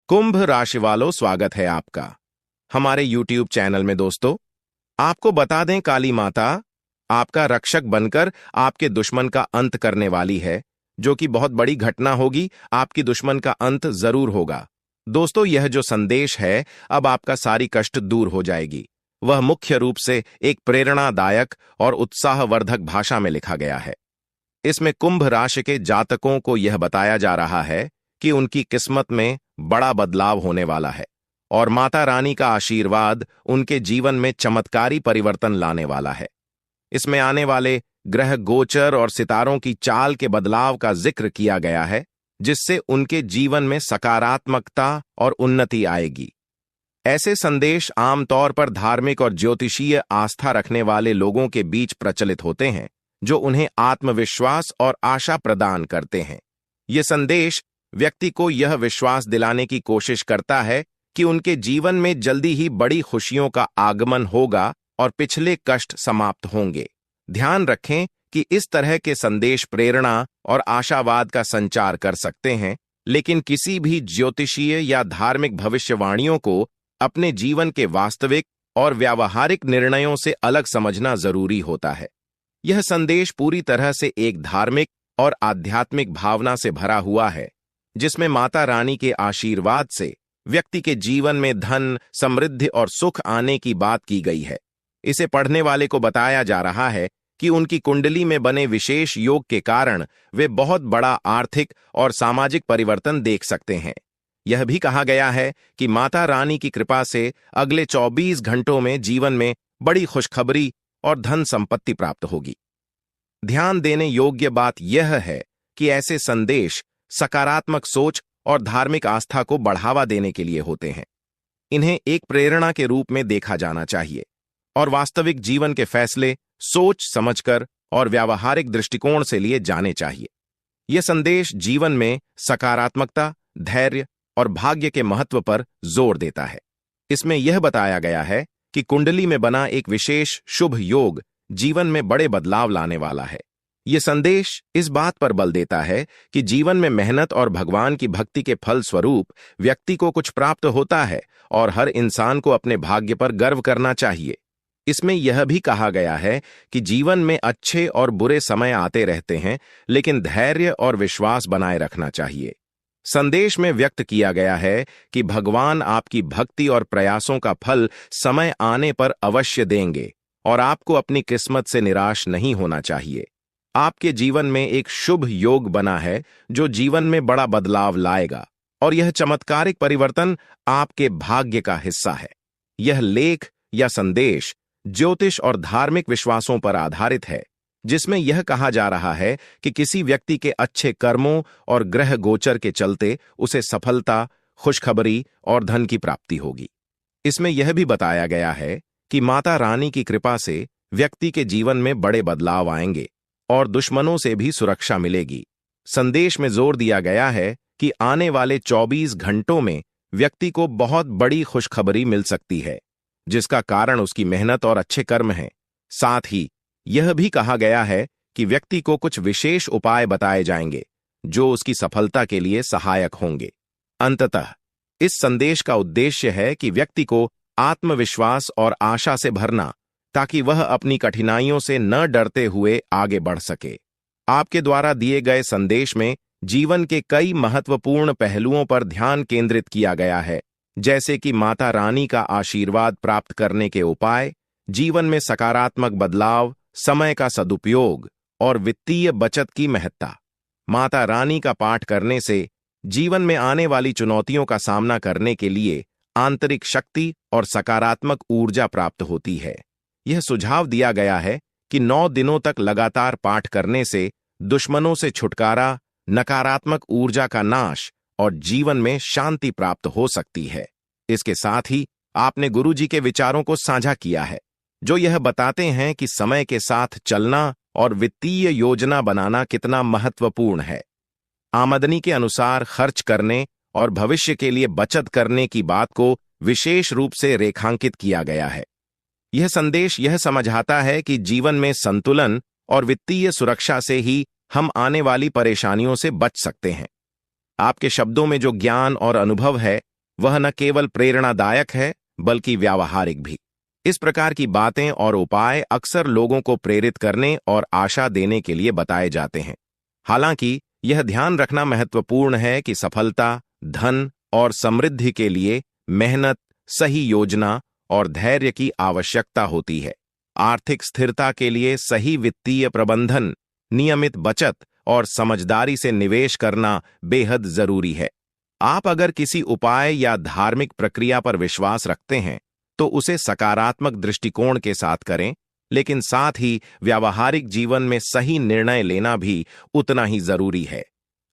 कुंभ राशि वालों, स्वागत है आपका हमारे YouTube चैनल में। दोस्तों, आपको बता दें, काली माता आपका रक्षक बनकर आपके दुश्मन का अंत करने वाली है, जो कि बहुत बड़ी घटना होगी। आपकी दुश्मन का अंत जरूर होगा। दोस्तों, यह जो संदेश है, अब आपका सारी कष्ट दूर हो जाएगी। वह मुख्य रूप से एक प्रेरणादायक और उत्साहवर्धक भाषा में लिखा गया है। इसमें कुंभ राशि के जातकों को यह बताया जा रहा है कि उनकी किस्मत में बड़ा बदलाव होने वाला है और माता रानी का आशीर्वाद उनके जीवन में चमत्कारी परिवर्तन लाने वाला है। इसमें आने वाले ग्रह गोचर और सितारों की चाल के बदलाव का जिक्र किया गया है, जिससे उनके जीवन में सकारात्मकता और उन्नति आएगी। ऐसे संदेश आमतौर पर धार्मिक और ज्योतिषीय आस्था रखने वाले लोगों के बीच प्रचलित होते हैं, जो उन्हें आत्मविश्वास और आशा प्रदान करते हैं। ये संदेश व्यक्ति को यह विश्वास दिलाने की कोशिश करता है कि उनके जीवन में जल्दी ही बड़ी खुशियों का आगमन होगा और पिछले कष्ट समाप्त होंगे। ध्यान रखें कि इस तरह के संदेश प्रेरणा और आशावाद का संचार कर सकते हैं, लेकिन किसी भी ज्योतिषीय या धार्मिक भविष्यवाणियों को अपने जीवन के वास्तविक और व्यावहारिक निर्णयों से अलग समझना जरूरी होता है। यह संदेश पूरी तरह से एक धार्मिक और आध्यात्मिक भावना से भरा हुआ है, जिसमें माता रानी के आशीर्वाद से व्यक्ति के जीवन में धन, समृद्धि और सुख आने की बात की गई है। इसे पढ़ने वाले को बताया जा रहा है कि उनकी कुंडली में बने विशेष योग के कारण वे बहुत बड़ा आर्थिक और सामाजिक परिवर्तन देख सकते हैं। यह भी कहा गया है कि माता रानी की कृपा से अगले 24 घंटों में जीवन में बड़ी खुशखबरी और धन संपत्ति प्राप्त होगी। ध्यान देने योग्य बात यह है कि ऐसे संदेश सकारात्मक सोच और धार्मिक आस्था को बढ़ावा देने के लिए होते हैं। इन्हें एक प्रेरणा के रूप में देखा जाना चाहिए और वास्तविक जीवन के फैसले सोच समझकर और व्यावहारिक दृष्टिकोण से लिए जाने चाहिए। यह संदेश जीवन में सकारात्मकता, धैर्य और भाग्य के महत्व पर जोर देता है। इसमें यह बताया गया है कि कुंडली में बना एक विशेष शुभ योग जीवन में बड़े बदलाव लाने वाला है। यह संदेश इस बात पर बल देता है कि जीवन में मेहनत और भगवान की भक्ति के फल स्वरूप व्यक्ति को कुछ प्राप्त होता है और हर इंसान को अपने भाग्य पर गर्व करना चाहिए। इसमें यह भी कहा गया है कि जीवन में अच्छे और बुरे समय आते रहते हैं, लेकिन धैर्य और विश्वास बनाए रखना चाहिए। संदेश में व्यक्त किया गया है कि भगवान आपकी भक्ति और प्रयासों का फल समय आने पर अवश्य देंगे और आपको अपनी किस्मत से निराश नहीं होना चाहिए। आपके जीवन में एक शुभ योग बना है, जो जीवन में बड़ा बदलाव लाएगा और यह चमत्कारिक परिवर्तन आपके भाग्य का हिस्सा है। यह लेख या संदेश ज्योतिष और धार्मिक विश्वासों पर आधारित है, जिसमें यह कहा जा रहा है कि किसी व्यक्ति के अच्छे कर्मों और ग्रह गोचर के चलते उसे सफलता, खुशखबरी और धन की प्राप्ति होगी। इसमें यह भी बताया गया है कि माता रानी की कृपा से व्यक्ति के जीवन में बड़े बदलाव आएंगे और दुश्मनों से भी सुरक्षा मिलेगी। संदेश में जोर दिया गया है कि आने वाले 24 घंटों में व्यक्ति को बहुत बड़ी खुशखबरी मिल सकती है, जिसका कारण उसकी मेहनत और अच्छे कर्म हैं। साथ ही यह भी कहा गया है कि व्यक्ति को कुछ विशेष उपाय बताए जाएंगे, जो उसकी सफलता के लिए सहायक होंगे। अंततः इस संदेश का उद्देश्य है कि व्यक्ति को आत्मविश्वास और आशा से भरना, ताकि वह अपनी कठिनाइयों से न डरते हुए आगे बढ़ सके। आपके द्वारा दिए गए संदेश में जीवन के कई महत्वपूर्ण पहलुओं पर ध्यान केंद्रित किया गया है, जैसे कि माता रानी का आशीर्वाद प्राप्त करने के उपाय, जीवन में सकारात्मक बदलाव, समय का सदुपयोग और वित्तीय बचत की महत्ता। माता रानी का पाठ करने से जीवन में आने वाली चुनौतियों का सामना करने के लिए आंतरिक शक्ति और सकारात्मक ऊर्जा प्राप्त होती है। यह सुझाव दिया गया है कि 9 दिनों तक लगातार पाठ करने से दुश्मनों से छुटकारा, नकारात्मक ऊर्जा का नाश और जीवन में शांति प्राप्त हो सकती है। इसके साथ ही आपने गुरुजी के विचारों को साझा किया है, जो यह बताते हैं कि समय के साथ चलना और वित्तीय योजना बनाना कितना महत्वपूर्ण है। आमदनी के अनुसार खर्च करने और भविष्य के लिए बचत करने की बात को विशेष रूप से रेखांकित किया गया है। यह संदेश यह समझाता है कि जीवन में संतुलन और वित्तीय सुरक्षा से ही हम आने वाली परेशानियों से बच सकते हैं। आपके शब्दों में जो ज्ञान और अनुभव है, वह न केवल प्रेरणादायक है बल्कि व्यावहारिक भी। इस प्रकार की बातें और उपाय अक्सर लोगों को प्रेरित करने और आशा देने के लिए बताए जाते हैं। हालांकि यह ध्यान रखना महत्वपूर्ण है कि सफलता, धन और समृद्धि के लिए मेहनत, सही योजना और धैर्य की आवश्यकता होती है। आर्थिक स्थिरता के लिए सही वित्तीय प्रबंधन, नियमित बचत और समझदारी से निवेश करना बेहद जरूरी है। आप अगर किसी उपाय या धार्मिक प्रक्रिया पर विश्वास रखते हैं तो उसे सकारात्मक दृष्टिकोण के साथ करें, लेकिन साथ ही व्यावहारिक जीवन में सही निर्णय लेना भी उतना ही जरूरी है।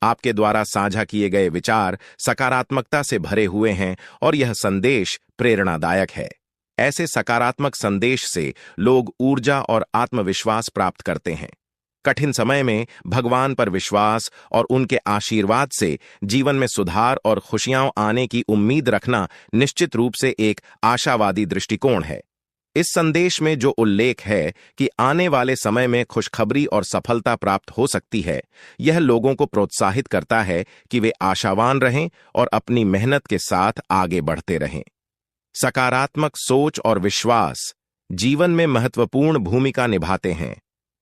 आपके द्वारा साझा किए गए विचार सकारात्मकता से भरे हुए हैं और यह संदेश प्रेरणादायक है। ऐसे सकारात्मक संदेश से लोग ऊर्जा और आत्मविश्वास प्राप्त करते हैं। कठिन समय में भगवान पर विश्वास और उनके आशीर्वाद से जीवन में सुधार और खुशियां आने की उम्मीद रखना निश्चित रूप से एक आशावादी दृष्टिकोण है। इस संदेश में जो उल्लेख है कि आने वाले समय में खुशखबरी और सफलता प्राप्त हो सकती है, यह लोगों को प्रोत्साहित करता है कि वे आशावान रहें और अपनी मेहनत के साथ आगे बढ़ते रहें। सकारात्मक सोच और विश्वास जीवन में महत्वपूर्ण भूमिका निभाते हैं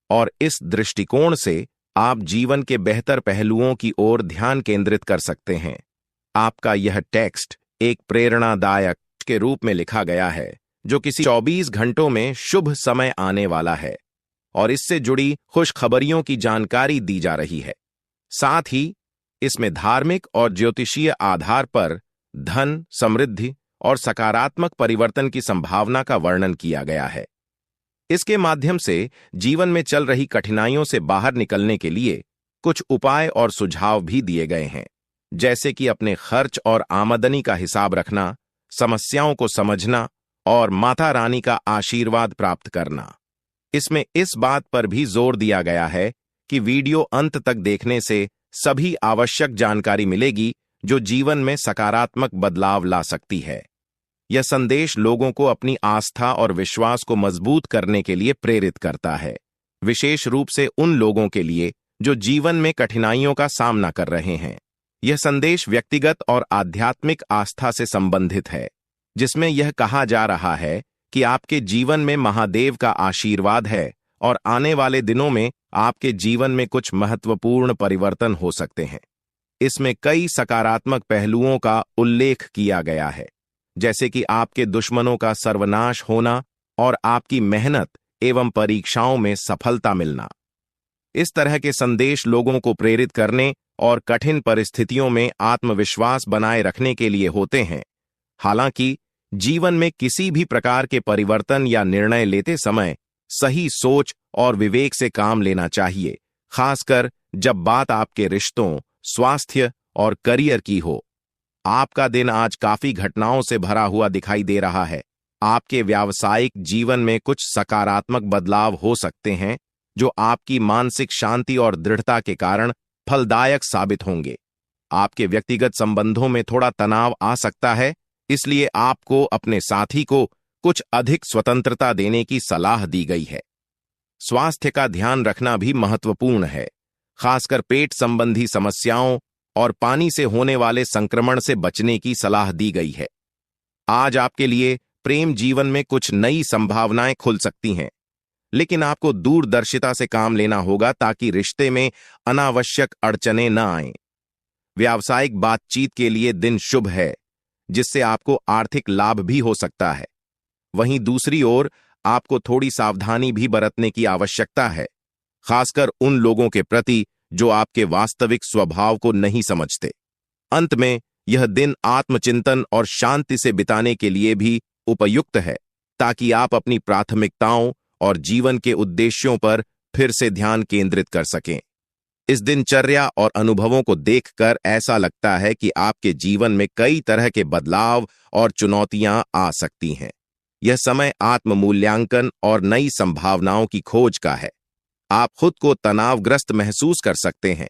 और इस दृष्टिकोण से आप जीवन के बेहतर पहलुओं की ओर ध्यान केंद्रित कर सकते हैं। आपका यह टेक्स्ट एक प्रेरणादायक के रूप में लिखा गया है जो किसी 24 घंटों में शुभ समय आने वाला है और इससे जुड़ी खुशखबरियों की जानकारी दी जा रही है। साथ ही इसमें धार्मिक और ज्योतिषीय आधार पर धन, समृद्धि और सकारात्मक परिवर्तन की संभावना का वर्णन किया गया है। इसके माध्यम से जीवन में चल रही कठिनाइयों से बाहर निकलने के लिए कुछ उपाय और सुझाव भी दिए गए हैं, जैसे कि अपने खर्च और आमदनी का हिसाब रखना, समस्याओं को समझना और माता रानी का आशीर्वाद प्राप्त करना। इसमें इस बात पर भी जोर दिया गया है कि वीडियो अंत तक देखने से सभी आवश्यक जानकारी मिलेगी जो जीवन में सकारात्मक बदलाव ला सकती है। यह संदेश लोगों को अपनी आस्था और विश्वास को मजबूत करने के लिए प्रेरित करता है, विशेष रूप से उन लोगों के लिए जो जीवन में कठिनाइयों का सामना कर रहे हैं। यह संदेश व्यक्तिगत और आध्यात्मिक आस्था से संबंधित है, जिसमें यह कहा जा रहा है कि आपके जीवन में महादेव का आशीर्वाद है और आने वाले दिनों में आपके जीवन में कुछ महत्वपूर्ण परिवर्तन हो सकते हैं। इसमें कई सकारात्मक पहलुओं का उल्लेख किया गया है, जैसे कि आपके दुश्मनों का सर्वनाश होना और आपकी मेहनत एवं परीक्षाओं में सफलता मिलना। इस तरह के संदेश लोगों को प्रेरित करने और कठिन परिस्थितियों में आत्मविश्वास बनाए रखने के लिए होते हैं। हालांकि जीवन में किसी भी प्रकार के परिवर्तन या निर्णय लेते समय सही सोच और विवेक से काम लेना चाहिए, खासकर जब बात आपके रिश्तों, स्वास्थ्य और करियर की हो। आपका दिन आज काफी घटनाओं से भरा हुआ दिखाई दे रहा है। आपके व्यावसायिक जीवन में कुछ सकारात्मक बदलाव हो सकते हैं जो आपकी मानसिक शांति और दृढ़ता के कारण फलदायक साबित होंगे। आपके व्यक्तिगत संबंधों में थोड़ा तनाव आ सकता है, इसलिए आपको अपने साथी को कुछ अधिक स्वतंत्रता देने की सलाह दी गई है। स्वास्थ्य का ध्यान रखना भी महत्वपूर्ण है, खासकर पेट संबंधी समस्याओं और पानी से होने वाले संक्रमण से बचने की सलाह दी गई है। आज आपके लिए प्रेम जीवन में कुछ नई संभावनाएं खुल सकती हैं, लेकिन आपको दूरदर्शिता से काम लेना होगा ताकि रिश्ते में अनावश्यक अड़चनें न आएं। व्यावसायिक बातचीत के लिए दिन शुभ है, जिससे आपको आर्थिक लाभ भी हो सकता है। वहीं दूसरी ओर आपको थोड़ी सावधानी भी बरतने की आवश्यकता है, खासकर उन लोगों के प्रति जो आपके वास्तविक स्वभाव को नहीं समझते। अंत में यह दिन आत्मचिंतन और शांति से बिताने के लिए भी उपयुक्त है, ताकि आप अपनी प्राथमिकताओं और जीवन के उद्देश्यों पर फिर से ध्यान केंद्रित कर सकें। इस दिनचर्या और अनुभवों को देखकर ऐसा लगता है कि आपके जीवन में कई तरह के बदलाव और चुनौतियां आ सकती हैं। यह समय आत्म मूल्यांकन और नई संभावनाओं की खोज का है। आप खुद को तनावग्रस्त महसूस कर सकते हैं,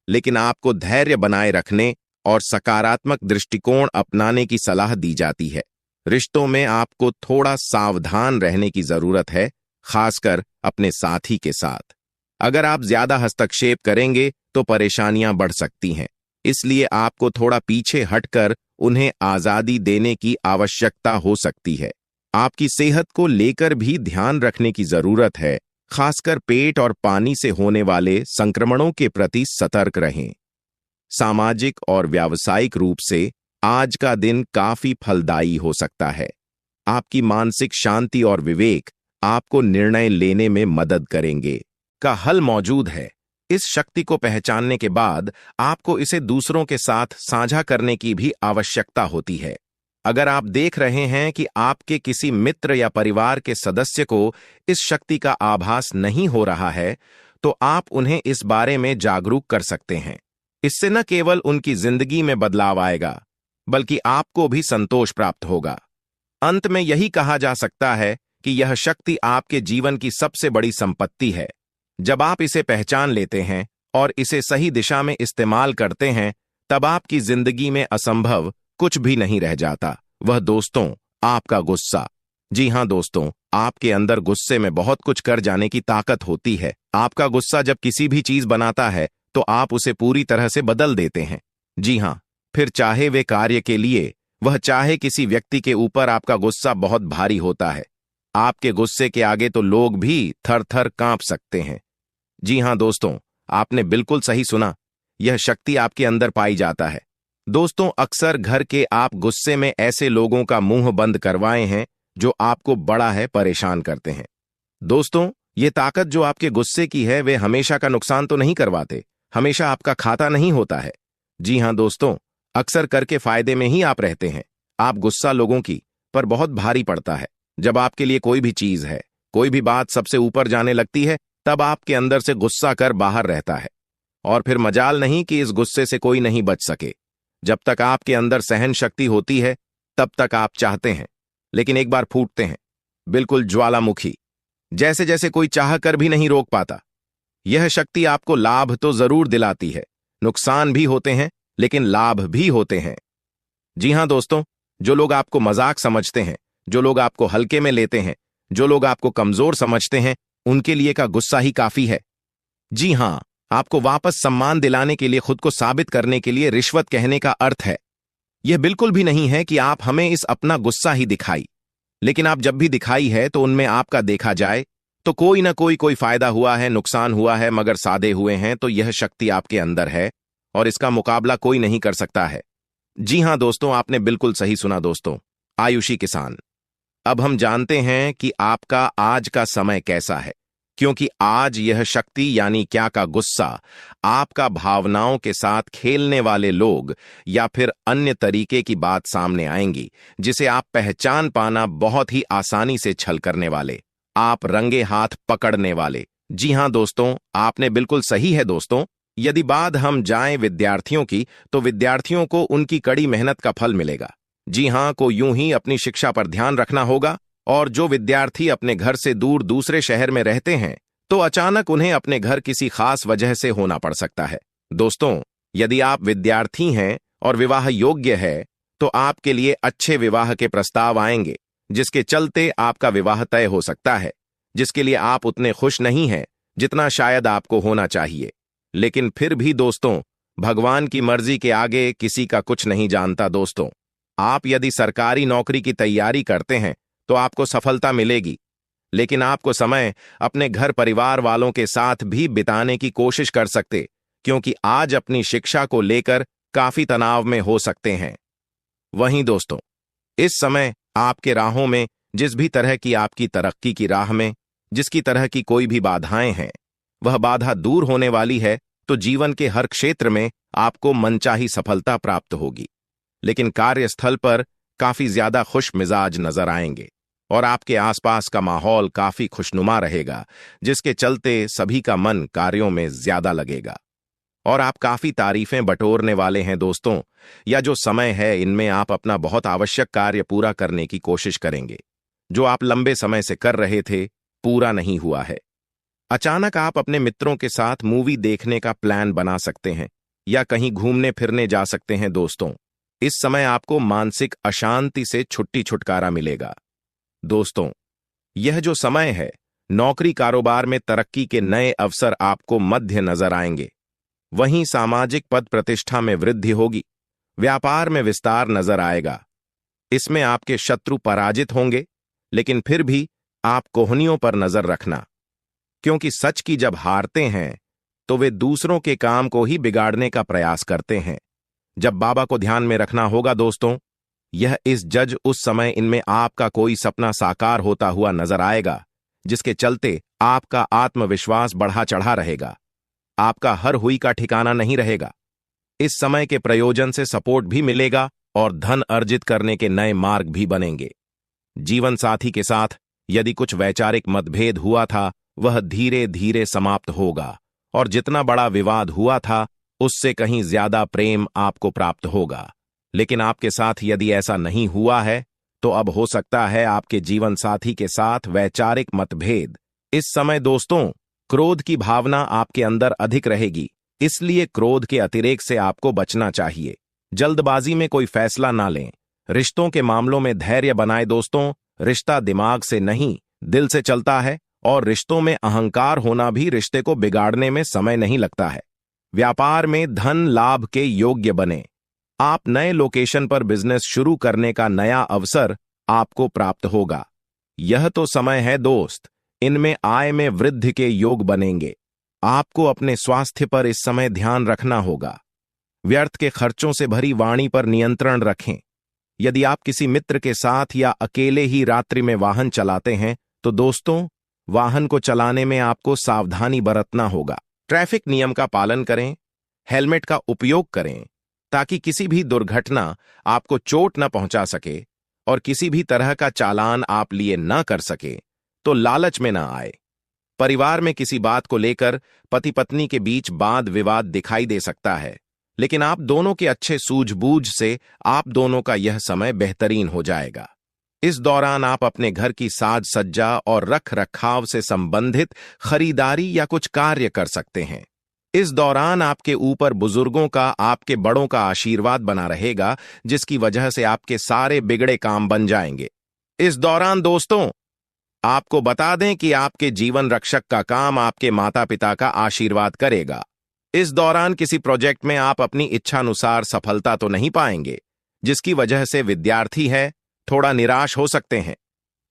लेकिन आपको धैर्य बनाए रखने और सकारात्मक दृष्टिकोण अपनाने की सलाह दी जाती है। रिश्तों में आपको थोड़ा सावधान रहने की जरूरत है, खासकर अपने साथी के साथ। अगर आप ज्यादा हस्तक्षेप करेंगे तो परेशानियां बढ़ सकती हैं। इसलिए आपको थोड़ा पीछे हटकर उन्हें आजादी देने की आवश्यकता हो सकती है। आपकी सेहत को लेकर भी ध्यान रखने की जरूरत है, खासकर पेट और पानी से होने वाले संक्रमणों के प्रति सतर्क रहें। सामाजिक और व्यावसायिक रूप से आज का दिन काफी फलदायी हो सकता है। आपकी मानसिक शांति और विवेक आपको निर्णय लेने में मदद करेंगे। का हल मौजूद है। इस शक्ति को पहचानने के बाद आपको इसे दूसरों के साथ साझा करने की भी आवश्यकता होती है। अगर आप देख रहे हैं कि आपके किसी मित्र या परिवार के सदस्य को इस शक्ति का आभास नहीं हो रहा है, तो आप उन्हें इस बारे में जागरूक कर सकते हैं। इससे न केवल उनकी जिंदगी में बदलाव आएगा, बल्कि आपको भी संतोष प्राप्त होगा। अंत में यही कहा जा सकता है कि यह शक्ति आपके जीवन की सबसे बड़ी संपत्ति है। जब आप इसे पहचान लेते हैं और इसे सही दिशा में इस्तेमाल करते हैं, तब आपकी जिंदगी में असंभव कुछ भी नहीं रह जाता। वह दोस्तों, आपका गुस्सा। जी हां दोस्तों, आपके अंदर गुस्से में बहुत कुछ कर जाने की ताकत होती है। आपका गुस्सा जब किसी भी चीज बनाता है तो आप उसे पूरी तरह से बदल देते हैं। जी हां, फिर चाहे वे कार्य के लिए, वह चाहे किसी व्यक्ति के ऊपर, आपका गुस्सा बहुत भारी होता है। आपके गुस्से के आगे तो लोग भी थर थर कांप सकते हैं। जी हां दोस्तों, आपने बिल्कुल सही सुना, यह शक्ति आपके अंदर पाई जाता है। दोस्तों, अक्सर घर के आप गुस्से में ऐसे लोगों का मुंह बंद करवाए हैं जो आपको बड़ा है परेशान करते हैं। दोस्तों, ये ताकत जो आपके गुस्से की है, वे हमेशा का नुकसान तो नहीं करवाते, हमेशा आपका खाता नहीं होता है। जी हां दोस्तों, अक्सर करके फायदे में ही आप रहते हैं। आप गुस्सा लोगों की पर बहुत भारी पड़ता है। जब आपके लिए कोई भी चीज है, कोई भी बात सबसे ऊपर जाने लगती है, तब आपके अंदर से गुस्सा कर बाहर रहता है। और फिर मजाल नहीं कि इस गुस्से से कोई नहीं बच सके। जब तक आपके अंदर सहन शक्ति होती है, तब तक आप चाहते हैं, लेकिन एक बार फूटते हैं, बिल्कुल ज्वालामुखी, जैसे जैसे कोई चाह कर भी नहीं रोक पाता। यह शक्ति आपको लाभ तो जरूर दिलाती है, नुकसान भी होते हैं, लेकिन लाभ भी होते हैं। जी हां दोस्तों, जो लोग आपको मजाक समझते हैं, जो लोग आपको हल्के में लेते हैं, जो लोग आपको कमजोर समझते हैं, उनके लिए का गुस्सा ही काफी है। जी हां, आपको वापस सम्मान दिलाने के लिए, खुद को साबित करने के लिए रिश्वत कहने का अर्थ है। यह बिल्कुल भी नहीं है कि आप हमें इस अपना गुस्सा ही दिखाई, लेकिन आप जब भी दिखाई है तो उनमें आपका देखा जाए तो कोई ना कोई फायदा हुआ है, नुकसान हुआ है, मगर सादे हुए हैं, तो यह शक्ति आपके अंदर है और इसका मुकाबला कोई नहीं कर सकता है। जी हां दोस्तों, आपने बिल्कुल सही सुना दोस्तों। आयुषी किसान, अब हम जानते हैं कि आपका आज का समय कैसा है, क्योंकि आज यह शक्ति यानी क्या का गुस्सा आपका भावनाओं के साथ खेलने वाले लोग या फिर अन्य तरीके की बात सामने आएंगी, जिसे आप पहचान पाना बहुत ही आसानी से छल करने वाले, आप रंगे हाथ पकड़ने वाले। जी हां दोस्तों, आपने बिल्कुल सही है दोस्तों। यदि बात हम जाएं विद्यार्थियों की, तो विद्यार्थियों को उनकी कड़ी मेहनत का फल मिलेगा। जी हां, को यूं ही अपनी शिक्षा पर ध्यान रखना होगा। और जो विद्यार्थी अपने घर से दूर दूसरे शहर में रहते हैं, तो अचानक उन्हें अपने घर किसी खास वजह से होना पड़ सकता है। दोस्तों, यदि आप विद्यार्थी हैं और विवाह योग्य है, तो आपके लिए अच्छे विवाह के प्रस्ताव आएंगे, जिसके चलते आपका विवाह तय हो सकता है, जिसके लिए आप उतने खुश नहीं हैं जितना शायद आपको होना चाहिए। लेकिन फिर भी दोस्तों, भगवान की मर्जी के आगे किसी का कुछ नहीं जानता दोस्तों। आप यदि सरकारी नौकरी की तैयारी करते हैं तो आपको सफलता मिलेगी, लेकिन आपको समय अपने घर परिवार वालों के साथ भी बिताने की कोशिश कर सकते, क्योंकि आज अपनी शिक्षा को लेकर काफी तनाव में हो सकते हैं। वहीं दोस्तों, इस समय आपके राहों में जिस भी तरह की आपकी तरक्की की राह में जिसकी तरह की कोई भी बाधाएं हैं, वह बाधा दूर होने वाली है, तो जीवन के हर क्षेत्र में आपको मनचाही सफलता प्राप्त होगी। लेकिन कार्यस्थल पर काफी ज्यादा खुश मिजाज नजर आएंगे और आपके आसपास का माहौल काफी खुशनुमा रहेगा, जिसके चलते सभी का मन कार्यों में ज्यादा लगेगा और आप काफी तारीफें बटोरने वाले हैं दोस्तों। या जो समय है, इनमें आप अपना बहुत आवश्यक कार्य पूरा करने की कोशिश करेंगे, जो आप लंबे समय से कर रहे थे, पूरा नहीं हुआ है। अचानक आप अपने मित्रों के साथ मूवी देखने का प्लान बना सकते हैं या कहीं घूमने फिरने जा सकते हैं दोस्तों। इस समय आपको मानसिक अशांति से छुटकारा मिलेगा। दोस्तों, यह जो समय है, नौकरी कारोबार में तरक्की के नए अवसर आपको मध्य नजर आएंगे। वहीं सामाजिक पद प्रतिष्ठा में वृद्धि होगी। व्यापार में विस्तार नजर आएगा। इसमें आपके शत्रु पराजित होंगे, लेकिन फिर भी आप कोहनियों पर नजर रखना, क्योंकि सच की जब हारते हैं तो वे दूसरों के काम को ही बिगाड़ने का प्रयास करते हैं। जब बाबा को ध्यान में रखना होगा दोस्तों, यह इस जज उस समय इनमें आपका कोई सपना साकार होता हुआ नजर आएगा, जिसके चलते आपका आत्मविश्वास बढ़ा चढ़ा रहेगा। आपका हर हुई का ठिकाना नहीं रहेगा। इस समय के प्रयोजन से सपोर्ट भी मिलेगा और धन अर्जित करने के नए मार्ग भी बनेंगे। जीवन साथी के साथ यदि कुछ वैचारिक मतभेद हुआ था, वह धीरे धीरे समाप्त होगा और जितना बड़ा विवाद हुआ था उससे कहीं ज्यादा प्रेम आपको प्राप्त होगा। लेकिन आपके साथ यदि ऐसा नहीं हुआ है तो अब हो सकता है आपके जीवन साथी के साथ वैचारिक मतभेद। इस समय दोस्तों, क्रोध की भावना आपके अंदर अधिक रहेगी, इसलिए क्रोध के अतिरेक से आपको बचना चाहिए। जल्दबाजी में कोई फैसला ना लें। रिश्तों के मामलों में धैर्य बनाए दोस्तों। रिश्ता दिमाग से नहीं, दिल से चलता है और रिश्तों में अहंकार होना भी रिश्ते को बिगाड़ने में समय नहीं लगता है। व्यापार में धन लाभ के योग्य बने। आप नए लोकेशन पर बिजनेस शुरू करने का नया अवसर आपको प्राप्त होगा। यह तो समय है दोस्त, इनमें आय में वृद्धि के योग बनेंगे। आपको अपने स्वास्थ्य पर इस समय ध्यान रखना होगा। व्यर्थ के खर्चों से भरी वाणी पर नियंत्रण रखें। यदि आप किसी मित्र के साथ या अकेले ही रात्रि में वाहन चलाते हैं तो दोस्तों, वाहन को चलाने में आपको सावधानी बरतना होगा। ट्रैफिक नियम का पालन करें, हेलमेट का उपयोग करें ताकि किसी भी दुर्घटना आपको चोट न पहुंचा सके और किसी भी तरह का चालान आप लिए न कर सके तो लालच में न आए। परिवार में किसी बात को लेकर पति पत्नी के बीच वाद विवाद दिखाई दे सकता है, लेकिन आप दोनों के अच्छे सूझबूझ से आप दोनों का यह समय बेहतरीन हो जाएगा। इस दौरान आप अपने घर की साज सज्जा और रख रखाव से संबंधित खरीदारी या कुछ कार्य कर सकते हैं। इस दौरान आपके ऊपर बुजुर्गों का, आपके बड़ों का आशीर्वाद बना रहेगा, जिसकी वजह से आपके सारे बिगड़े काम बन जाएंगे। इस दौरान दोस्तों, आपको बता दें कि आपके जीवन रक्षक का काम आपके माता पिता का आशीर्वाद करेगा। इस दौरान किसी प्रोजेक्ट में आप अपनी इच्छानुसार सफलता तो नहीं पाएंगे, जिसकी वजह से विद्यार्थी है थोड़ा निराश हो सकते हैं।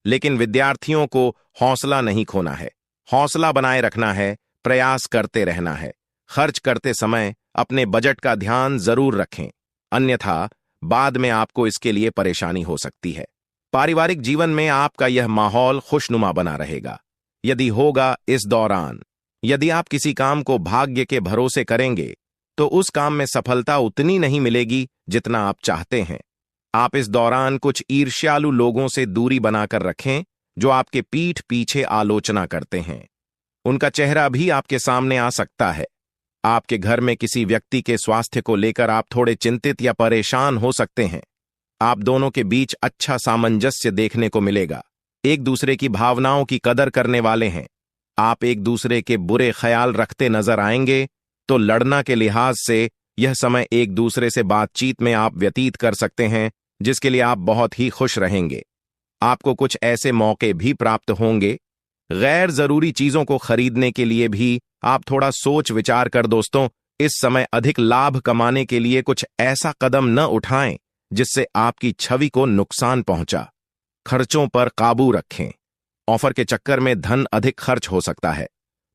लेकिन विद्यार्थियों को हौसला नहीं खोना है, हौसला बनाए रखना है, प्रयास करते रहना है। खर्च करते समय अपने बजट का ध्यान जरूर रखें, अन्यथा बाद में आपको इसके लिए परेशानी हो सकती है। पारिवारिक जीवन में आपका यह माहौल खुशनुमा बना रहेगा। यदि होगा इस दौरान, यदि आप किसी काम को भाग्य के भरोसे करेंगे तो उस काम में सफलता उतनी नहीं मिलेगी जितना आप चाहते हैं। आप इस दौरान कुछ ईर्ष्यालु लोगों से दूरी बनाकर रखें जो आपके पीठ पीछे आलोचना करते हैं। उनका चेहरा भी आपके सामने आ सकता है। आपके घर में किसी व्यक्ति के स्वास्थ्य को लेकर आप थोड़े चिंतित या परेशान हो सकते हैं। आप दोनों के बीच अच्छा सामंजस्य देखने को मिलेगा। एक दूसरे की भावनाओं की कदर करने वाले हैं। आप एक दूसरे के बुरे ख्याल रखते नजर आएंगे तो लड़ना के लिहाज से यह समय एक दूसरे से बातचीत में आप व्यतीत कर सकते हैं, जिसके लिए आप बहुत ही खुश रहेंगे। आपको कुछ ऐसे मौके भी प्राप्त होंगे। गैर जरूरी चीजों को खरीदने के लिए भी आप थोड़ा सोच विचार कर दोस्तों, इस समय अधिक लाभ कमाने के लिए कुछ ऐसा कदम न उठाएं जिससे आपकी छवि को नुकसान पहुंचा। खर्चों पर काबू रखें। ऑफर के चक्कर में धन अधिक खर्च हो सकता है।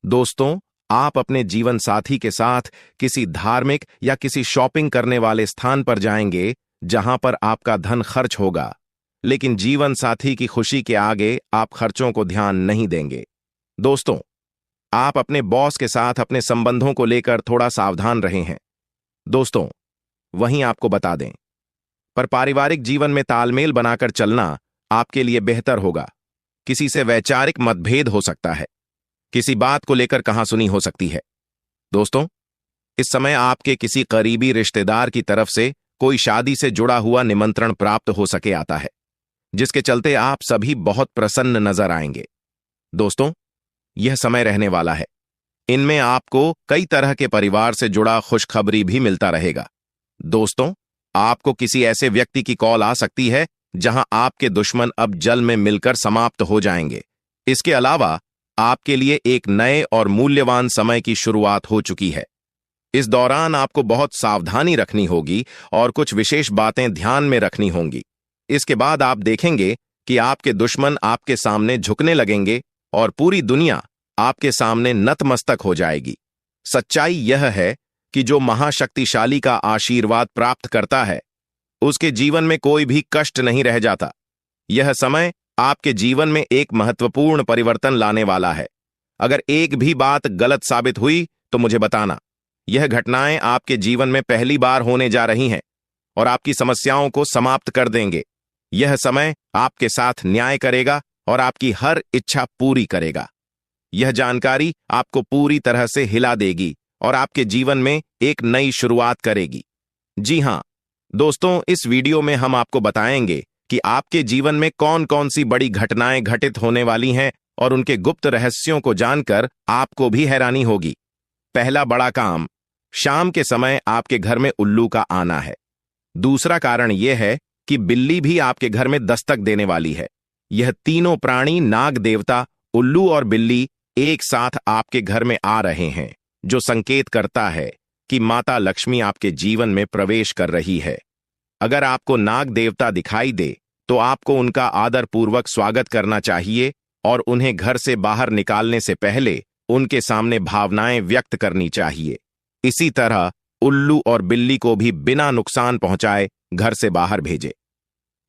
दोस्तों, आप अपने जीवन साथी के साथ किसी धार्मिक या किसी शॉपिंग करने वाले स्थान पर जाएंगे जहां पर आपका धन खर्च होगा, लेकिन जीवन साथी की खुशी के आगे आप खर्चों को ध्यान नहीं देंगे। दोस्तों, आप अपने बॉस के साथ अपने संबंधों को लेकर थोड़ा सावधान रहे हैं। दोस्तों, वहीं आपको बता दें, पर पारिवारिक जीवन में तालमेल बनाकर चलना आपके लिए बेहतर होगा। किसी से वैचारिक मतभेद हो सकता है, किसी बात को लेकर कहासुनी हो सकती है। दोस्तों, इस समय आपके किसी करीबी रिश्तेदार की तरफ से कोई शादी से जुड़ा हुआ निमंत्रण प्राप्त हो सके आता है, जिसके चलते आप सभी बहुत प्रसन्न नजर आएंगे। दोस्तों, यह समय रहने वाला है। इनमें आपको कई तरह के परिवार से जुड़ा खुशखबरी भी मिलता रहेगा। दोस्तों, आपको किसी ऐसे व्यक्ति की कॉल आ सकती है जहां आपके दुश्मन अब जल में मिलकर समाप्त हो जाएंगे। इसके अलावा आपके लिए एक नए और मूल्यवान समय की शुरुआत हो चुकी है। इस दौरान आपको बहुत सावधानी रखनी होगी और कुछ विशेष बातें ध्यान में रखनी होंगी। इसके बाद आप देखेंगे कि आपके दुश्मन आपके सामने झुकने लगेंगे और पूरी दुनिया आपके सामने नतमस्तक हो जाएगी। सच्चाई यह है कि जो महाशक्तिशाली का आशीर्वाद प्राप्त करता है उसके जीवन में कोई भी कष्ट नहीं रह जाता। यह समय आपके जीवन में एक महत्वपूर्ण परिवर्तन लाने वाला है। अगर एक भी बात गलत साबित हुई तो मुझे बताना। यह घटनाएं आपके जीवन में पहली बार होने जा रही हैं और आपकी समस्याओं को समाप्त कर देंगे। यह समय आपके साथ न्याय करेगा और आपकी हर इच्छा पूरी करेगा। यह जानकारी आपको पूरी तरह से हिला देगी और आपके जीवन में एक नई शुरुआत करेगी। जी हां दोस्तों, इस वीडियो में हम आपको बताएंगे कि आपके जीवन में कौन कौन सी बड़ी घटनाएं घटित होने वाली हैं और उनके गुप्त रहस्यों को जानकर आपको भी हैरानी होगी। पहला बड़ा काम, शाम के समय आपके घर में उल्लू का आना है। दूसरा कारण यह है कि बिल्ली भी आपके घर में दस्तक देने वाली है। यह तीनों प्राणी, नाग देवता, उल्लू और बिल्ली, एक साथ आपके घर में आ रहे हैं, जो संकेत करता है कि माता लक्ष्मी आपके जीवन में प्रवेश कर रही है। अगर आपको नाग देवता दिखाई दे तो आपको उनका आदरपूर्वक स्वागत करना चाहिए और उन्हें घर से बाहर निकालने से पहले उनके सामने भावनाएं व्यक्त करनी चाहिए। इसी तरह उल्लू और बिल्ली को भी बिना नुकसान पहुंचाए घर से बाहर भेजे।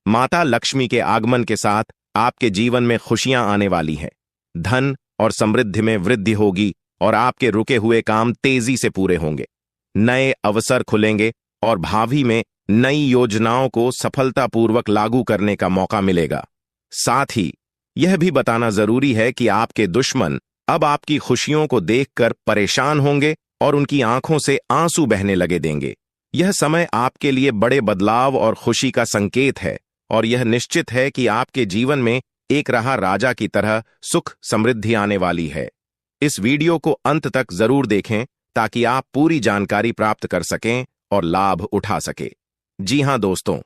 माता लक्ष्मी के आगमन के साथ आपके जीवन में खुशियां आने वाली हैं। धन और समृद्धि में वृद्धि होगी और आपके रुके हुए काम तेजी से पूरे होंगे। नए अवसर खुलेंगे और भावी में नई योजनाओं को सफलतापूर्वक लागू करने का मौका मिलेगा। साथ ही यह भी बताना जरूरी है कि आपके दुश्मन अब आपकी खुशियों को देखकर परेशान होंगे और उनकी आंखों से आंसू बहने लगे देंगे। यह समय आपके लिए बड़े बदलाव और खुशी का संकेत है और यह निश्चित है कि आपके जीवन में एक रहा राजा की तरह सुख समृद्धि आने वाली है। इस वीडियो को अंत तक जरूर देखें ताकि आप पूरी जानकारी प्राप्त कर सकें और लाभ उठा सके। जी हां दोस्तों,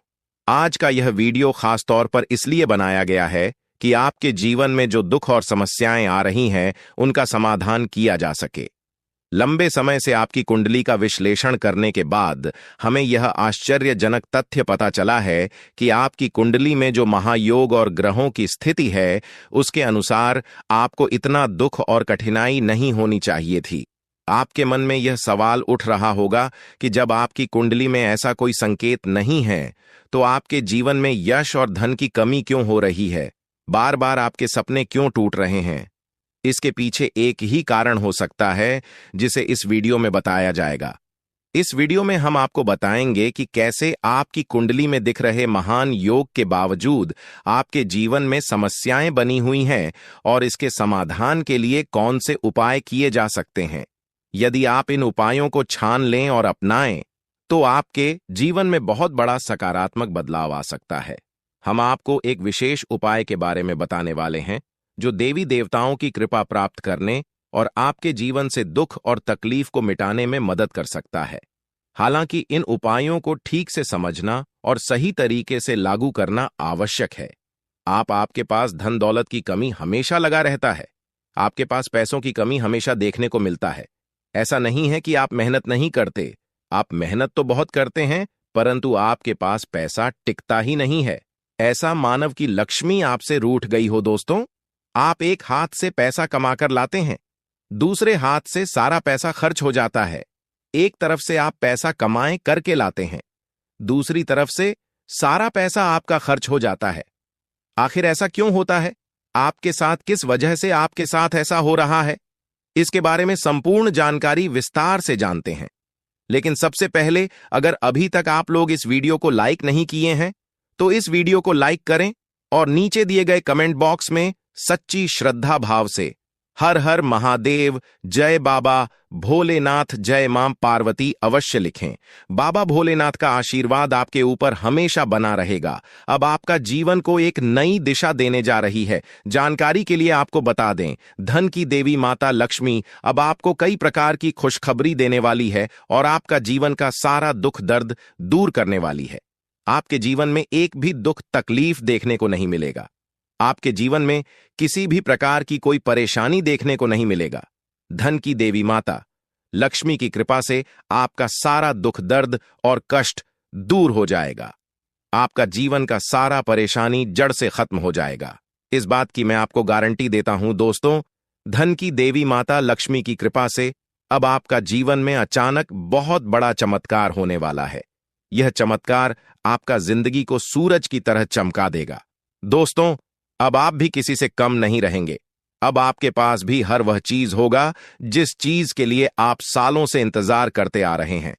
आज का यह वीडियो खास तौर पर इसलिए बनाया गया है कि आपके जीवन में जो दुख और समस्याएं आ रही हैं उनका समाधान किया जा सके। लंबे समय से आपकी कुंडली का विश्लेषण करने के बाद हमें यह आश्चर्यजनक तथ्य पता चला है कि आपकी कुंडली में जो महायोग और ग्रहों की स्थिति है उसके अनुसार आपको इतना दुख और कठिनाई नहीं होनी चाहिए थी। आपके मन में यह सवाल उठ रहा होगा कि जब आपकी कुंडली में ऐसा कोई संकेत नहीं है तो आपके जीवन में यश और धन की कमी क्यों हो रही है, बार बार आपके सपने क्यों टूट रहे हैं। इसके पीछे एक ही कारण हो सकता है जिसे इस वीडियो में बताया जाएगा। इस वीडियो में हम आपको बताएंगे कि कैसे आपकी कुंडली में दिख रहे महान योग के बावजूद आपके जीवन में समस्याएं बनी हुई हैं और इसके समाधान के लिए कौन से उपाय किए जा सकते हैं। यदि आप इन उपायों को छान लें और अपनाएं तो आपके जीवन में बहुत बड़ा सकारात्मक बदलाव आ सकता है। हम आपको एक विशेष उपाय के बारे में बताने वाले हैं जो देवी देवताओं की कृपा प्राप्त करने और आपके जीवन से दुख और तकलीफ को मिटाने में मदद कर सकता है। हालांकि इन उपायों को ठीक से समझना और सही तरीके से लागू करना आवश्यक है। आपके पास धन दौलत की कमी हमेशा लगा रहता है। आपके पास पैसों की कमी हमेशा देखने को मिलता है। ऐसा नहीं है कि आप मेहनत नहीं करते, आप मेहनत तो बहुत करते हैं, परंतु आपके पास पैसा टिकता ही नहीं है। ऐसा मानव की लक्ष्मी आपसे रूठ गई हो। दोस्तों, आप एक हाथ से पैसा कमाकर लाते हैं, दूसरे हाथ से सारा पैसा खर्च हो जाता है। एक तरफ से आप पैसा कमाएं करके लाते हैं, दूसरी तरफ से सारा पैसा आपका खर्च हो जाता है। आखिर ऐसा क्यों होता है? आपके साथ किस वजह से आपके साथ ऐसा हो रहा है? इसके बारे में संपूर्ण जानकारी विस्तार से जानते हैं। लेकिन सबसे पहले, अगर अभी तक आप लोग इस वीडियो को लाइक नहीं किए हैं तो इस वीडियो को लाइक करें और नीचे दिए गए कमेंट बॉक्स में सच्ची श्रद्धा भाव से हर हर महादेव, जय बाबा भोलेनाथ, जय मां पार्वती अवश्य लिखें। बाबा भोलेनाथ का आशीर्वाद आपके ऊपर हमेशा बना रहेगा। अब आपका जीवन को एक नई दिशा देने जा रही है। जानकारी के लिए आपको बता दें, धन की देवी माता लक्ष्मी अब आपको कई प्रकार की खुशखबरी देने वाली है और आपका जीवन का सारा दुख दर्द दूर करने वाली है। आपके जीवन में एक भी दुख तकलीफ देखने को नहीं मिलेगा। आपके जीवन में किसी भी प्रकार की कोई परेशानी देखने को नहीं मिलेगा। धन की देवी माता लक्ष्मी की कृपा से आपका सारा दुख दर्द और कष्ट दूर हो जाएगा। आपका जीवन का सारा परेशानी जड़ से खत्म हो जाएगा। इस बात की मैं आपको गारंटी देता हूं दोस्तों, धन की देवी माता लक्ष्मी की कृपा से अब आपका जीवन में अचानक बहुत बड़ा चमत्कार होने वाला है। यह चमत्कार आपका जिंदगी को सूरज की तरह चमका देगा। दोस्तों, अब आप भी किसी से कम नहीं रहेंगे। अब आपके पास भी हर वह चीज होगा जिस चीज के लिए आप सालों से इंतजार करते आ रहे हैं।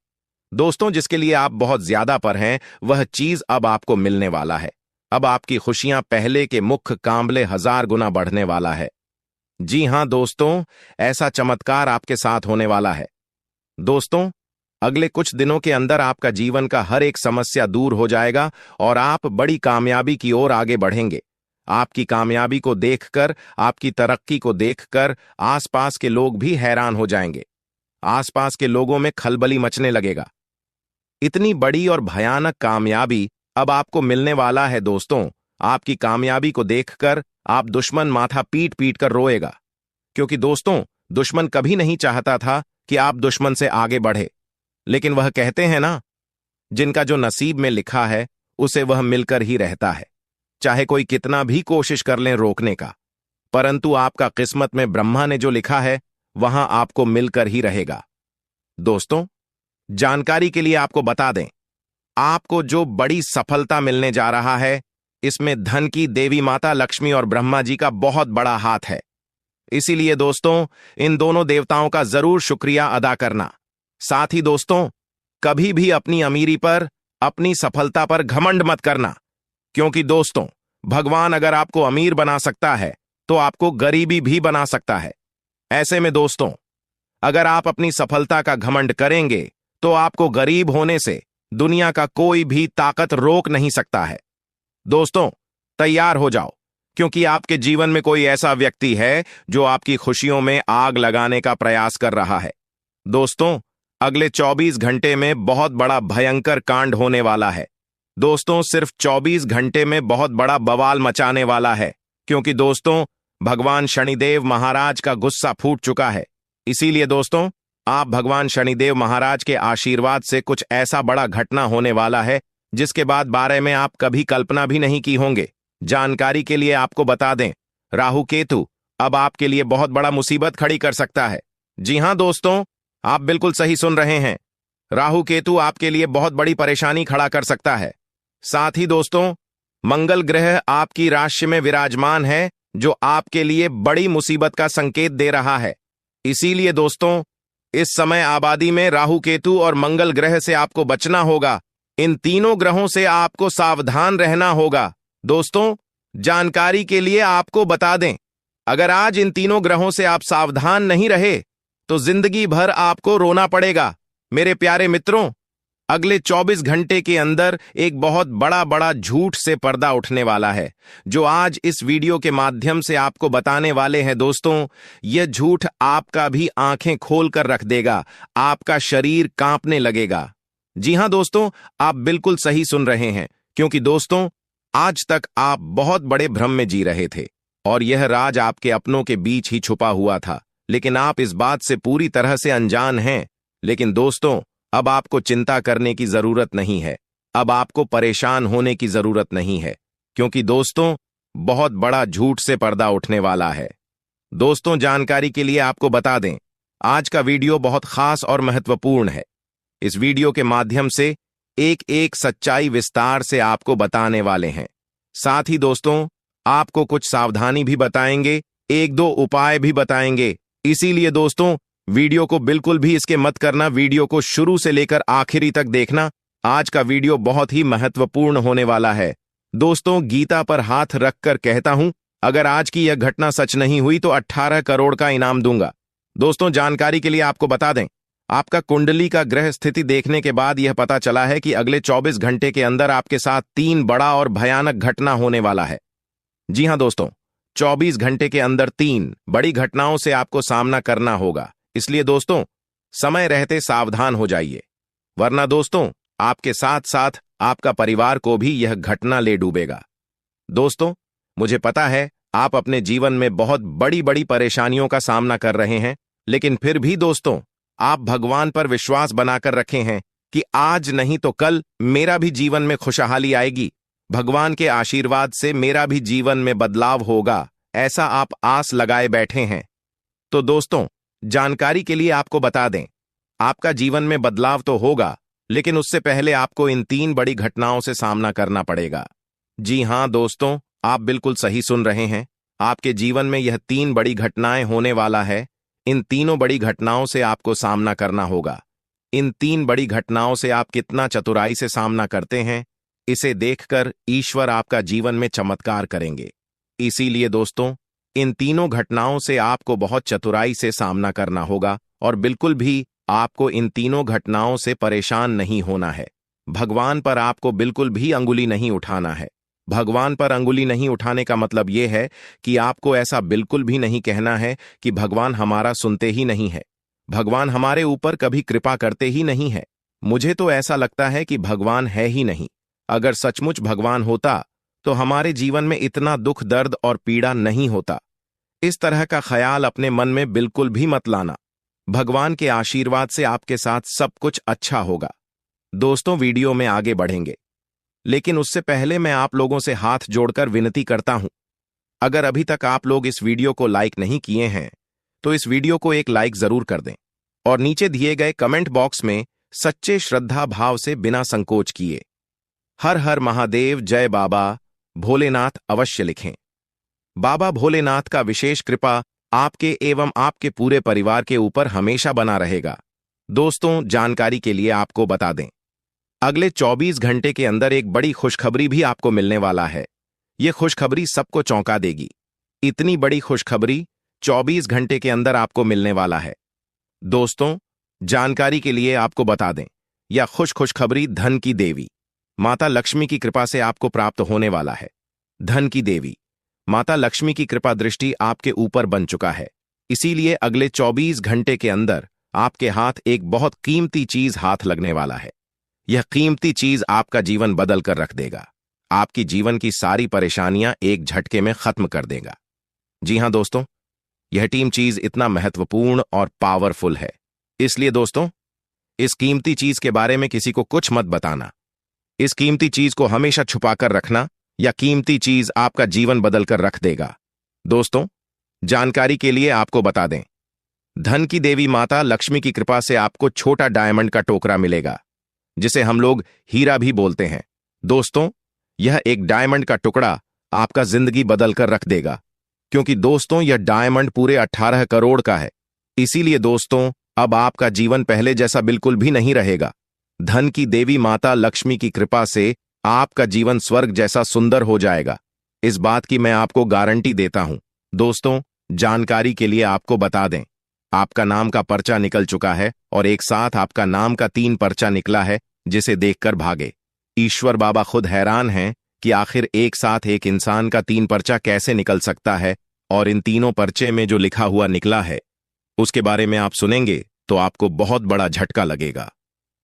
दोस्तों, जिसके लिए आप बहुत ज्यादा पर हैं, वह चीज अब आपको मिलने वाला है। अब आपकी खुशियां पहले के मुख कांबले 1000 गुना बढ़ने वाला है। जी हां दोस्तों, ऐसा चमत्कार आपके साथ होने वाला है। दोस्तों, अगले कुछ दिनों के अंदर आपका जीवन का हर एक समस्या दूर हो जाएगा और आप बड़ी कामयाबी की ओर आगे बढ़ेंगे। आपकी कामयाबी को देखकर, आपकी तरक्की को देखकर आसपास के लोग भी हैरान हो जाएंगे। आसपास के लोगों में खलबली मचने लगेगा। इतनी बड़ी और भयानक कामयाबी अब आपको मिलने वाला है। दोस्तों, आपकी कामयाबी को देखकर आप दुश्मन माथा पीट पीट कर रोएगा, क्योंकि दोस्तों, दुश्मन कभी नहीं चाहता था कि आप दुश्मन से आगे बढ़े। लेकिन वह कहते हैं ना, जिनका जो नसीब में लिखा है उसे वह मिलकर ही रहता है। चाहे कोई कितना भी कोशिश कर लें रोकने का, परंतु आपका किस्मत में ब्रह्मा ने जो लिखा है वहां आपको मिलकर ही रहेगा। दोस्तों, जानकारी के लिए आपको बता दें, आपको जो बड़ी सफलता मिलने जा रहा है, इसमें धन की देवी माता लक्ष्मी और ब्रह्मा जी का बहुत बड़ा हाथ है। इसीलिए दोस्तों, इन दोनों देवताओं का जरूर शुक्रिया अदा करना। साथ ही दोस्तों, कभी भी अपनी अमीरी पर, अपनी सफलता पर घमंड मत करना, क्योंकि दोस्तों, भगवान अगर आपको अमीर बना सकता है तो आपको गरीबी भी बना सकता है। ऐसे में दोस्तों, अगर आप अपनी सफलता का घमंड करेंगे तो आपको गरीब होने से दुनिया का कोई भी ताकत रोक नहीं सकता है। दोस्तों, तैयार हो जाओ, क्योंकि आपके जीवन में कोई ऐसा व्यक्ति है जो आपकी खुशियों में आग लगाने का प्रयास कर रहा है। दोस्तों, अगले 24 घंटे में बहुत बड़ा भयंकर कांड होने वाला है। दोस्तों, सिर्फ 24 घंटे में बहुत बड़ा बवाल मचाने वाला है, क्योंकि दोस्तों, भगवान शनिदेव महाराज का गुस्सा फूट चुका है। इसीलिए दोस्तों, आप भगवान शनिदेव महाराज के आशीर्वाद से कुछ ऐसा बड़ा घटना होने वाला है जिसके बारे में आप कभी कल्पना भी नहीं की होंगे। जानकारी के लिए आपको बता दें, राहु केतु अब आपके लिए बहुत बड़ा मुसीबत खड़ी कर सकता है। जी हां दोस्तों, आप बिल्कुल सही सुन रहे हैं। राहु केतु आपके लिए बहुत बड़ी परेशानी खड़ा कर सकता है। साथ ही दोस्तों, मंगल ग्रह आपकी राशि में विराजमान है, जो आपके लिए बड़ी मुसीबत का संकेत दे रहा है। इसीलिए दोस्तों, इस समय आबादी में राहु केतु और मंगल ग्रह से आपको बचना होगा। इन तीनों ग्रहों से आपको सावधान रहना होगा। दोस्तों, जानकारी के लिए आपको बता दें, अगर आज इन तीनों ग्रहों से आप सावधान नहीं रहे तो जिंदगी भर आपको रोना पड़ेगा। मेरे प्यारे मित्रों, अगले 24 घंटे के अंदर एक बहुत बड़ा झूठ से पर्दा उठने वाला है, जो आज इस वीडियो के माध्यम से आपको बताने वाले हैं। दोस्तों, यह झूठ आपका भी आंखें खोल कर रख देगा, आपका शरीर कांपने लगेगा। जी हां दोस्तों, आप बिल्कुल सही सुन रहे हैं, क्योंकि दोस्तों, आज तक आप बहुत बड़े भ्रम में जी रहे थे और यह राज आपके अपनों के बीच ही छुपा हुआ था, लेकिन आप इस बात से पूरी तरह से अनजान हैं। लेकिन दोस्तों, अब आपको चिंता करने की जरूरत नहीं है, अब आपको परेशान होने की जरूरत नहीं है, क्योंकि दोस्तों, बहुत बड़ा झूठ से पर्दा उठने वाला है। दोस्तों, जानकारी के लिए आपको बता दें, आज का वीडियो बहुत खास और महत्वपूर्ण है। इस वीडियो के माध्यम से एक एक सच्चाई विस्तार से आपको बताने वाले हैं। साथ ही दोस्तों, आपको कुछ सावधानी भी बताएंगे, एक दो उपाय भी बताएंगे। इसीलिए दोस्तों, वीडियो को बिल्कुल भी इसके मत करना, वीडियो को शुरू से लेकर आखिरी तक देखना। आज का वीडियो बहुत ही महत्वपूर्ण होने वाला है। दोस्तों, गीता पर हाथ रखकर कहता हूं, अगर आज की यह घटना सच नहीं हुई तो 18 करोड़ का इनाम दूंगा। दोस्तों, जानकारी के लिए आपको बता दें, आपका कुंडली का ग्रह स्थिति देखने के बाद यह पता चला है कि अगले 24 घंटे के अंदर आपके साथ 3 बड़ा और भयानक घटना होने वाला है। जी हां दोस्तों, 24 घंटे के अंदर 3 बड़ी घटनाओं से आपको सामना करना होगा। इसलिए दोस्तों, समय रहते सावधान हो जाइए, वरना दोस्तों, आपके साथ साथ आपका परिवार को भी यह घटना ले डूबेगा। दोस्तों, मुझे पता है आप अपने जीवन में बहुत बड़ी बड़ी परेशानियों का सामना कर रहे हैं, लेकिन फिर भी दोस्तों, आप भगवान पर विश्वास बनाकर रखे हैं कि आज नहीं तो कल मेरा भी जीवन में खुशहाली आएगी, भगवान के आशीर्वाद से मेरा भी जीवन में बदलाव होगा, ऐसा आप आस लगाए बैठे हैं। तो दोस्तों, जानकारी के लिए आपको बता दें, आपका जीवन में बदलाव तो होगा, लेकिन उससे पहले आपको इन 3 बड़ी घटनाओं से सामना करना पड़ेगा। जी हां दोस्तों, आप बिल्कुल सही सुन रहे हैं। आपके जीवन में यह 3 बड़ी घटनाएं होने वाला है। इन तीनों बड़ी घटनाओं से आपको सामना करना होगा। इन 3 बड़ी घटनाओं से आप कितना चतुराई से सामना करते हैं, इसे देखकर ईश्वर आपका जीवन में चमत्कार करेंगे। इसीलिए दोस्तों, इन तीनों घटनाओं से आपको बहुत चतुराई से सामना करना होगा और बिल्कुल भी आपको इन तीनों घटनाओं से परेशान नहीं होना है। भगवान पर आपको बिल्कुल भी अंगुली नहीं उठाना है। भगवान पर अंगुली नहीं उठाने का मतलब यह है कि आपको ऐसा बिल्कुल भी नहीं कहना है कि भगवान हमारा सुनते ही नहीं है, भगवान हमारे ऊपर कभी कृपा करते ही नहीं है, मुझे तो ऐसा लगता है कि भगवान है ही नहीं। अगर सचमुच भगवान होता तो हमारे जीवन में इतना दुख, दर्द और पीड़ा नहीं होता। इस तरह का ख्याल अपने मन में बिल्कुल भी मत लाना। भगवान के आशीर्वाद से आपके साथ सब कुछ अच्छा होगा। दोस्तों, वीडियो में आगे बढ़ेंगे, लेकिन उससे पहले मैं आप लोगों से हाथ जोड़कर विनती करता हूं, अगर अभी तक आप लोग इस वीडियो को लाइक नहीं किए हैं तो इस वीडियो को एक लाइक जरूर कर दें और नीचे दिए गए कमेंट बॉक्स में सच्चे श्रद्धा भाव से बिना संकोच किए हर हर महादेव, जय बाबा भोलेनाथ अवश्य लिखें। बाबा भोलेनाथ का विशेष कृपा आपके एवं आपके पूरे परिवार के ऊपर हमेशा बना रहेगा। दोस्तों, जानकारी के लिए आपको बता दें, अगले 24 घंटे के अंदर एक बड़ी खुशखबरी भी आपको मिलने वाला है। यह खुशखबरी सबको चौंका देगी। इतनी बड़ी खुशखबरी 24 घंटे के अंदर आपको मिलने वाला है। दोस्तों, जानकारी के लिए आपको बता दें, यह खुशखबरी धन की देवी माता लक्ष्मी की कृपा से आपको प्राप्त होने वाला है। धन की देवी माता लक्ष्मी की कृपा दृष्टि आपके ऊपर बन चुका है। इसीलिए अगले 24 घंटे के अंदर आपके हाथ एक बहुत कीमती चीज हाथ लगने वाला है। यह कीमती चीज आपका जीवन बदल कर रख देगा। आपकी जीवन की सारी परेशानियां एक झटके में खत्म कर देगा। जी हां दोस्तों, यह टीम चीज इतना महत्वपूर्ण और पावरफुल है। इसलिए दोस्तों, इस कीमती चीज के बारे में किसी को कुछ मत बताना। इस कीमती चीज को हमेशा छुपाकर रखना, या कीमती चीज आपका जीवन बदल कर रख देगा। दोस्तों, जानकारी के लिए आपको बता दें, धन की देवी माता लक्ष्मी की कृपा से आपको छोटा डायमंड का टोकरा मिलेगा, जिसे हम लोग हीरा भी बोलते हैं। दोस्तों, यह एक डायमंड का टुकड़ा आपका जिंदगी बदल कर रख देगा, क्योंकि दोस्तों यह डायमंड पूरे 18 करोड़ का है। इसीलिए दोस्तों, अब आपका जीवन पहले जैसा बिल्कुल भी नहीं रहेगा। धन की देवी माता लक्ष्मी की कृपा से आपका जीवन स्वर्ग जैसा सुंदर हो जाएगा। इस बात की मैं आपको गारंटी देता हूं। दोस्तों, जानकारी के लिए आपको बता दें, आपका नाम का पर्चा निकल चुका है और एक साथ आपका नाम का 3 पर्चा निकला है, जिसे देखकर भागे। ईश्वर बाबा खुद हैरान हैं कि आखिर एक साथ एक इंसान का 3 पर्चा कैसे निकल सकता है, और इन तीनों पर्चे में जो लिखा हुआ निकला है उसके बारे में आप सुनेंगे तो आपको बहुत बड़ा झटका लगेगा।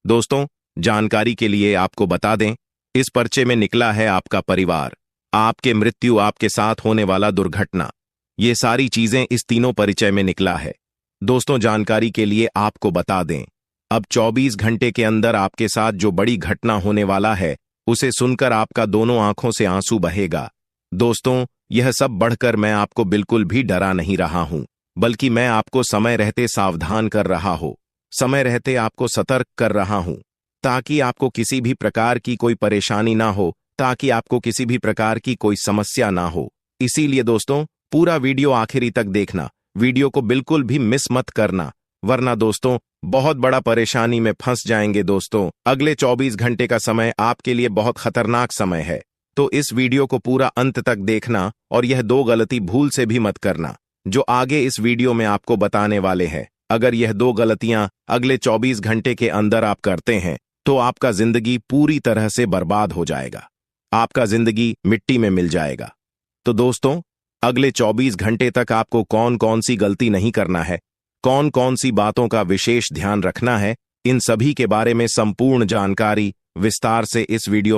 दोस्तों, जानकारी के लिए आपको बता दें, इस पर्चे में निकला है आपका परिवार, आपके मृत्यु, आपके साथ होने वाला दुर्घटना, ये सारी चीजें इस तीनों परिचय में निकला है। दोस्तों, जानकारी के लिए आपको बता दें, अब 24 घंटे के अंदर आपके साथ जो बड़ी घटना होने वाला है उसे सुनकर आपका दोनों आंखों से आंसू बहेगा। दोस्तों, यह सब बढ़कर मैं आपको बिल्कुल भी डरा नहीं रहा हूं, बल्कि मैं आपको समय रहते सावधान कर रहा हूं, समय रहते आपको सतर्क कर रहा हूं, ताकि आपको किसी भी प्रकार की कोई परेशानी ना हो, ताकि आपको किसी भी प्रकार की कोई समस्या ना हो। इसीलिए दोस्तों, पूरा वीडियो आखिरी तक देखना, वीडियो को बिल्कुल भी मिस मत करना, वरना दोस्तों बहुत बड़ा परेशानी में फंस जाएंगे। दोस्तों, अगले 24 घंटे का समय आपके लिए बहुत खतरनाक समय है, तो इस वीडियो को पूरा अंत तक देखना और यह 2 गलती भूल से भी मत करना जो आगे इस वीडियो में आपको बताने वाले हैं। अगर यह 2 गलतियां अगले 24 घंटे के अंदर आप करते हैं तो आपका जिंदगी पूरी तरह से बर्बाद हो जाएगा, आपका जिंदगी मिट्टी में मिल जाएगा। तो दोस्तों, अगले 24 घंटे तक आपको कौन कौन सी गलती नहीं करना है, कौन कौन सी बातों का विशेष ध्यान रखना है, इन सभी के बारे में संपूर्ण जानकारी विस्तार से इस वीडियो